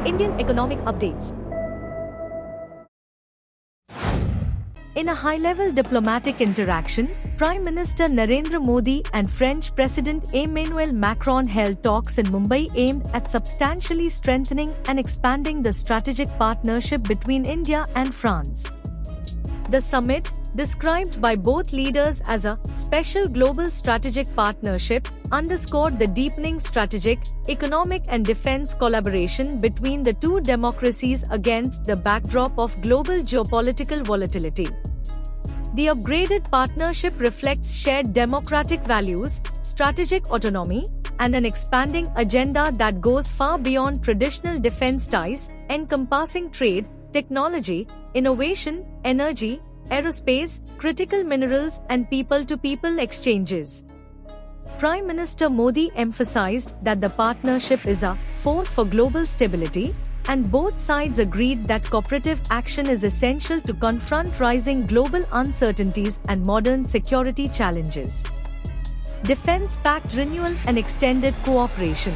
Indian economic updates. In a high-level diplomatic interaction, Prime Minister Narendra Modi and French President Emmanuel Macron held talks in Mumbai aimed at substantially strengthening and expanding the strategic partnership between India and France. The summit, described by both leaders as a special global strategic partnership, underscored the deepening strategic, economic and defense collaboration between the two democracies against the backdrop of global geopolitical volatility. The upgraded partnership reflects shared democratic values, strategic autonomy, and an expanding agenda that goes far beyond traditional defense ties, encompassing trade, technology, innovation, energy, aerospace, critical minerals, and people-to-people exchanges. Prime Minister Modi emphasized that the partnership is a force for global stability, and both sides agreed that cooperative action is essential to confront rising global uncertainties and modern security challenges. Defense Pact renewal and extended cooperation.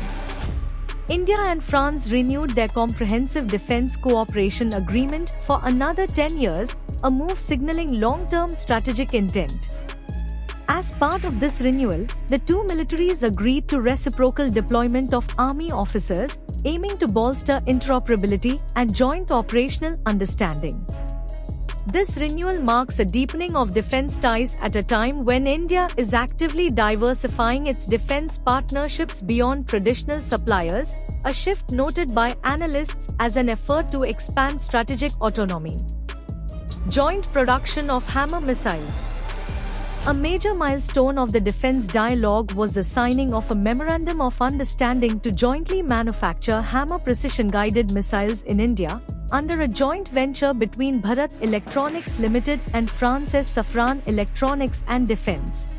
India and France renewed their comprehensive defense cooperation agreement for another 10 years, a move signaling long-term strategic intent. As part of this renewal, the two militaries agreed to reciprocal deployment of army officers, aiming to bolster interoperability and joint operational understanding. This renewal marks a deepening of defense ties at a time when India is actively diversifying its defense partnerships beyond traditional suppliers, a shift noted by analysts as an effort to expand strategic autonomy. Joint production of Hammer missiles. A major milestone of the defense dialogue was the signing of a Memorandum of Understanding to jointly manufacture Hammer precision-guided missiles in India, under a joint venture between Bharat Electronics Limited and France's Safran Electronics and Defense.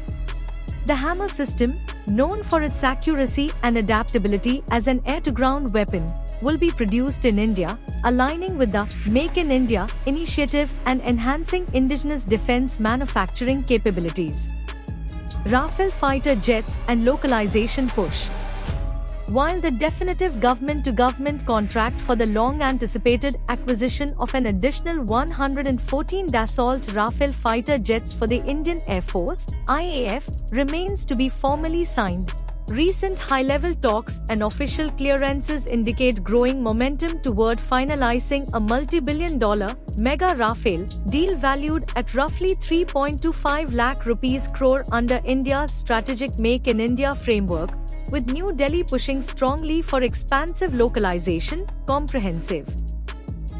The Hammer system, known for its accuracy and adaptability as an air-to-ground weapon, will be produced in India, aligning with the Make in India initiative and enhancing indigenous defense manufacturing capabilities. Rafale fighter jets and localization push. While the definitive government-to-government contract for the long-anticipated acquisition of an additional 114 Dassault Rafale fighter jets for the Indian Air Force (IAF) remains to be formally signed, recent high-level talks and official clearances indicate growing momentum toward finalizing a multi-billion-dollar mega Rafale deal valued at roughly 3.25 lakh rupees crore under India's strategic Make in India framework, with New Delhi pushing strongly for expansive localization, comprehensive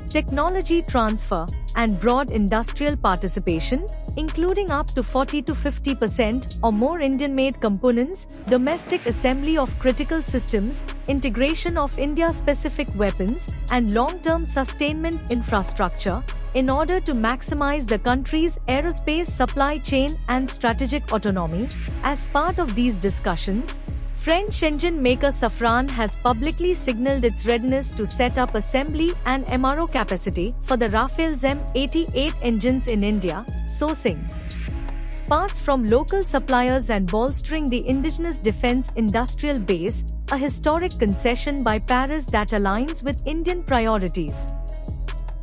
technology transfer, and broad industrial participation, including up to 40 to 50% or more Indian-made components, domestic assembly of critical systems, integration of India-specific weapons, and long-term sustainment infrastructure, in order to maximize the country's aerospace supply chain and strategic autonomy. As part of these discussions, French engine maker Safran has publicly signaled its readiness to set up assembly and MRO capacity for the Rafale's M88 engines in India, sourcing parts from local suppliers and bolstering the indigenous defense industrial base, a historic concession by Paris that aligns with Indian priorities.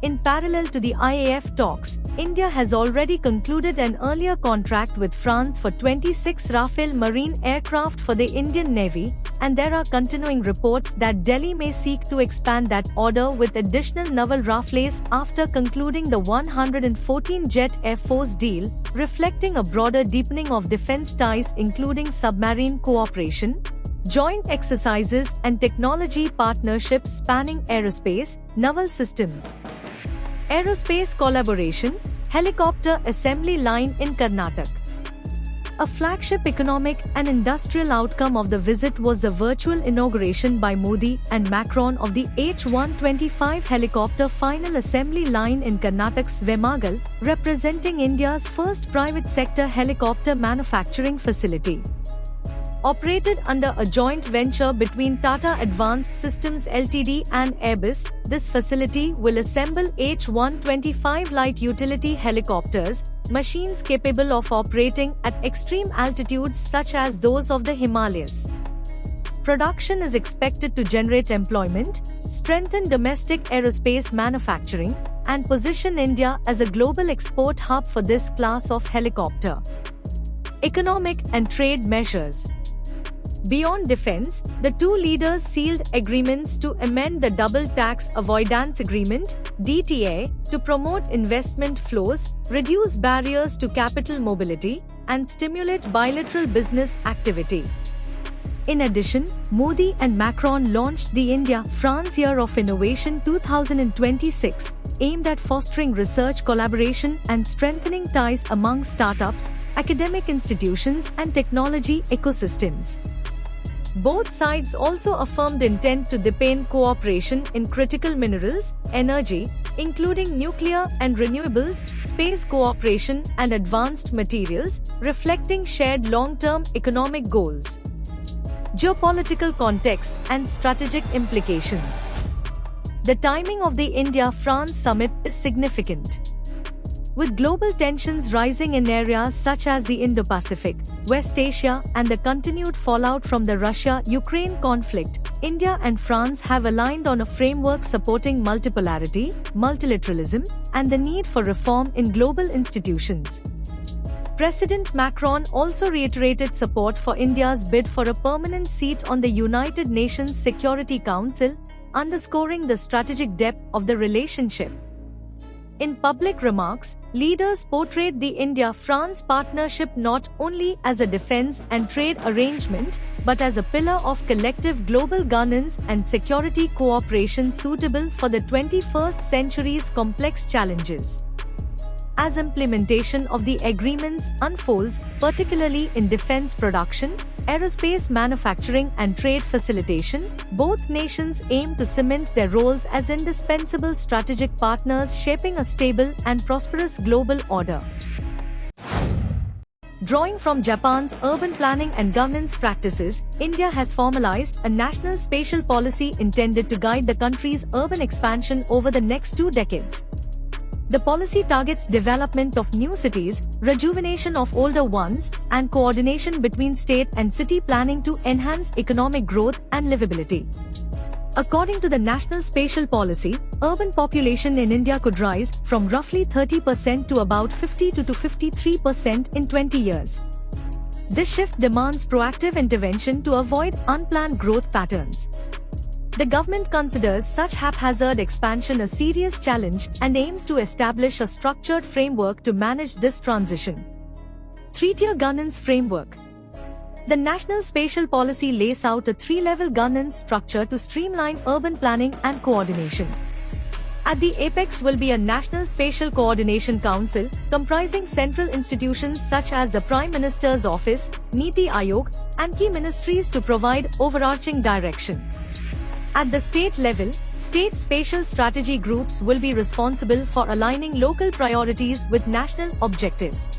In parallel to the IAF talks, India has already concluded an earlier contract with France for 26 Rafale marine aircraft for the Indian Navy, and there are continuing reports that Delhi may seek to expand that order with additional naval Rafales after concluding the 114 Jet Air Force deal, reflecting a broader deepening of defense ties including submarine cooperation, joint exercises and technology partnerships spanning aerospace, naval systems, aerospace collaboration, helicopter assembly line in Karnataka. A flagship economic and industrial outcome of the visit was the virtual inauguration by Modi and Macron of the H-125 helicopter final assembly line in Karnataka's Vemagal, representing India's first private sector helicopter manufacturing facility. Operated under a joint venture between Tata Advanced Systems Ltd and Airbus, this facility will assemble H-125 light utility helicopters, machines capable of operating at extreme altitudes such as those of the Himalayas. Production is expected to generate employment, strengthen domestic aerospace manufacturing, and position India as a global export hub for this class of helicopter. Economic and trade measures. Beyond defense, the two leaders sealed agreements to amend the Double Tax Avoidance Agreement (DTA) to promote investment flows, reduce barriers to capital mobility, and stimulate bilateral business activity. In addition, Modi and Macron launched the India-France Year of Innovation 2026, aimed at fostering research collaboration and strengthening ties among startups, academic institutions, and technology ecosystems. Both sides also affirmed intent to deepen cooperation in critical minerals, energy, including nuclear and renewables, space cooperation, and advanced materials, reflecting shared long-term economic goals. Geopolitical context and strategic implications. The timing of the India-France summit is significant. With global tensions rising in areas such as the Indo-Pacific, West Asia, and the continued fallout from the Russia-Ukraine conflict, India and France have aligned on a framework supporting multipolarity, multilateralism, and the need for reform in global institutions. President Macron also reiterated support for India's bid for a permanent seat on the United Nations Security Council, underscoring the strategic depth of the relationship. In public remarks, leaders portrayed the India-France partnership not only as a defense and trade arrangement, but as a pillar of collective global governance and security cooperation suitable for the 21st century's complex challenges. As implementation of the agreements unfolds, particularly in defense production, aerospace manufacturing and trade facilitation, both nations aim to cement their roles as indispensable strategic partners shaping a stable and prosperous global order. Drawing from Japan's urban planning and governance practices, India has formalized a national spatial policy intended to guide the country's urban expansion over the next 2 decades. The policy targets development of new cities, rejuvenation of older ones, and coordination between state and city planning to enhance economic growth and livability. According to the National Spatial Policy, urban population in India could rise from roughly 30% to about 52 to 53% in 20 years. This shift demands proactive intervention to avoid unplanned growth patterns. The government considers such haphazard expansion a serious challenge and aims to establish a structured framework to manage this transition. 3-tier governance framework. The National Spatial Policy lays out a 3-level governance structure to streamline urban planning and coordination. At the apex will be a National Spatial Coordination Council, comprising central institutions such as the Prime Minister's Office, Niti Aayog, and key ministries to provide overarching direction. At the state level, state spatial strategy groups will be responsible for aligning local priorities with national objectives.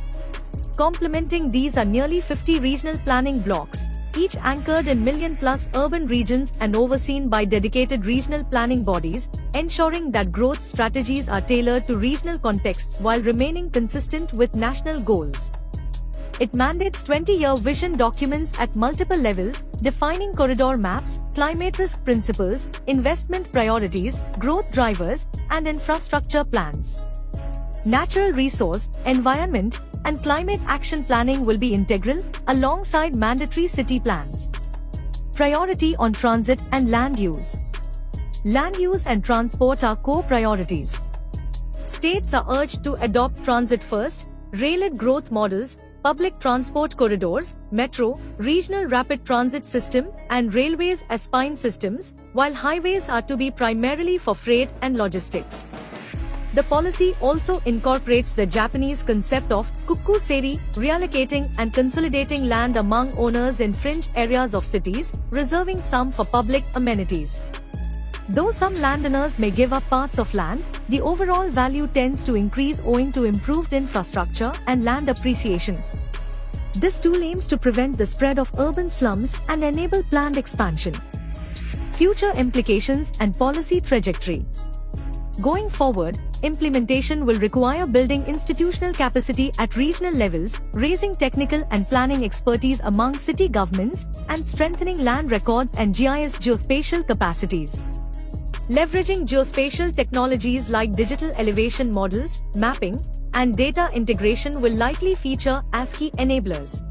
Complementing these are nearly 50 regional planning blocks, each anchored in million-plus urban regions and overseen by dedicated regional planning bodies, ensuring that growth strategies are tailored to regional contexts while remaining consistent with national goals. It mandates 20-year vision documents at multiple levels, defining corridor maps, climate risk principles, investment priorities, growth drivers, and infrastructure plans. Natural resource, environment, and climate action planning will be integral, alongside mandatory city plans. Priority on transit and land use. Land use and transport are core priorities. States are urged to adopt transit-first, rail-led growth models, public transport corridors, metro, regional rapid transit system, and railways as spine systems, while highways are to be primarily for freight and logistics. The policy also incorporates the Japanese concept of kukku-seri, reallocating and consolidating land among owners in fringe areas of cities, reserving some for public amenities. Though some landowners may give up parts of land, the overall value tends to increase owing to improved infrastructure and land appreciation. This tool aims to prevent the spread of urban slums and enable planned expansion. Future implications and policy trajectory. Going forward, implementation will require building institutional capacity at regional levels, raising technical and planning expertise among city governments, and strengthening land records and GIS geospatial capacities. Leveraging geospatial technologies like digital elevation models, mapping, and data integration will likely feature as key enablers.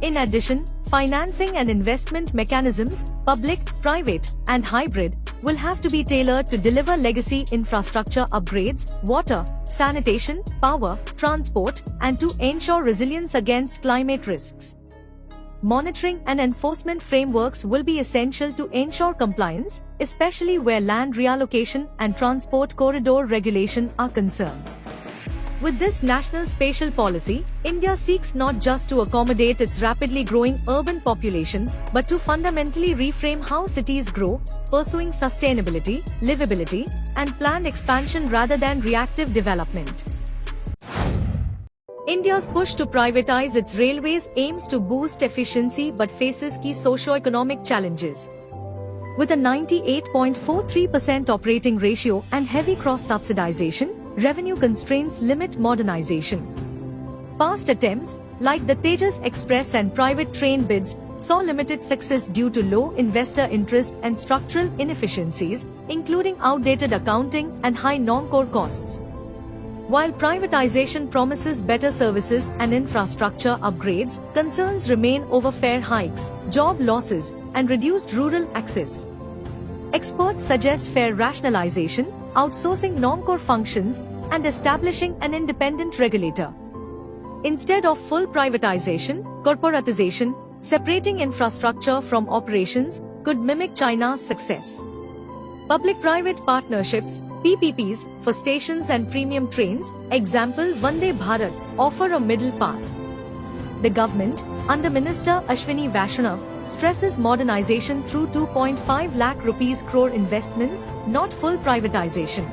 In addition, financing and investment mechanisms, public, private, and hybrid, will have to be tailored to deliver legacy infrastructure upgrades, water, sanitation, power, transport, and to ensure resilience against climate risks. Monitoring and enforcement frameworks will be essential to ensure compliance, especially where land reallocation and transport corridor regulation are concerned. With this national spatial policy, India seeks not just to accommodate its rapidly growing urban population, but to fundamentally reframe how cities grow, pursuing sustainability, livability, and planned expansion rather than reactive development. India's push to privatize its railways aims to boost efficiency but faces key socio-economic challenges. With a 98.43% operating ratio and heavy cross-subsidization, revenue constraints limit modernization. Past attempts, like the Tejas Express and private train bids, saw limited success due to low investor interest and structural inefficiencies, including outdated accounting and high non-core costs. While privatization promises better services and infrastructure upgrades, concerns remain over fare hikes, job losses, and reduced rural access. Experts suggest fare rationalization, outsourcing non-core functions, and establishing an independent regulator. Instead of full privatization, corporatization, separating infrastructure from operations, could mimic China's success. Public-private partnerships, PPPs, for stations and premium trains, example Vande Bharat, offer a middle path. The government, under Minister Ashwini Vaishnav, stresses modernization through 2.5 lakh rupees crore investments, not full privatization.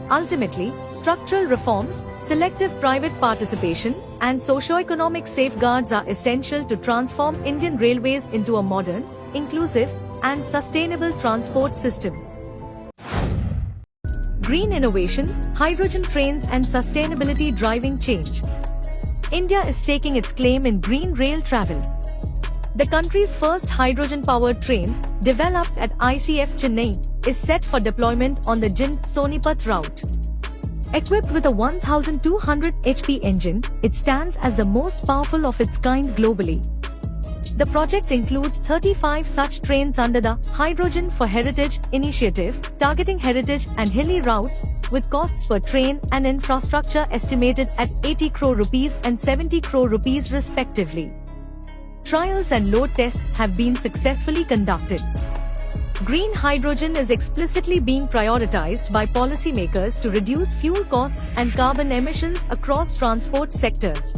Ultimately, structural reforms, selective private participation, and socio-economic safeguards are essential to transform Indian railways into a modern, inclusive, and sustainable transport system. Green innovation, hydrogen trains, and sustainability driving change. India is staking its claim in green rail travel. The country's first hydrogen-powered train, developed at ICF Chennai, is set for deployment on the Jind-Sonipat route. Equipped with a 1,200 HP engine, it stands as the most powerful of its kind globally. The project includes 35 such trains under the Hydrogen for Heritage initiative, targeting heritage and hilly routes, with costs per train and infrastructure estimated at 80 crore rupees and 70 crore rupees respectively. Trials and load tests have been successfully conducted. Green hydrogen is explicitly being prioritized by policymakers to reduce fuel costs and carbon emissions across transport sectors.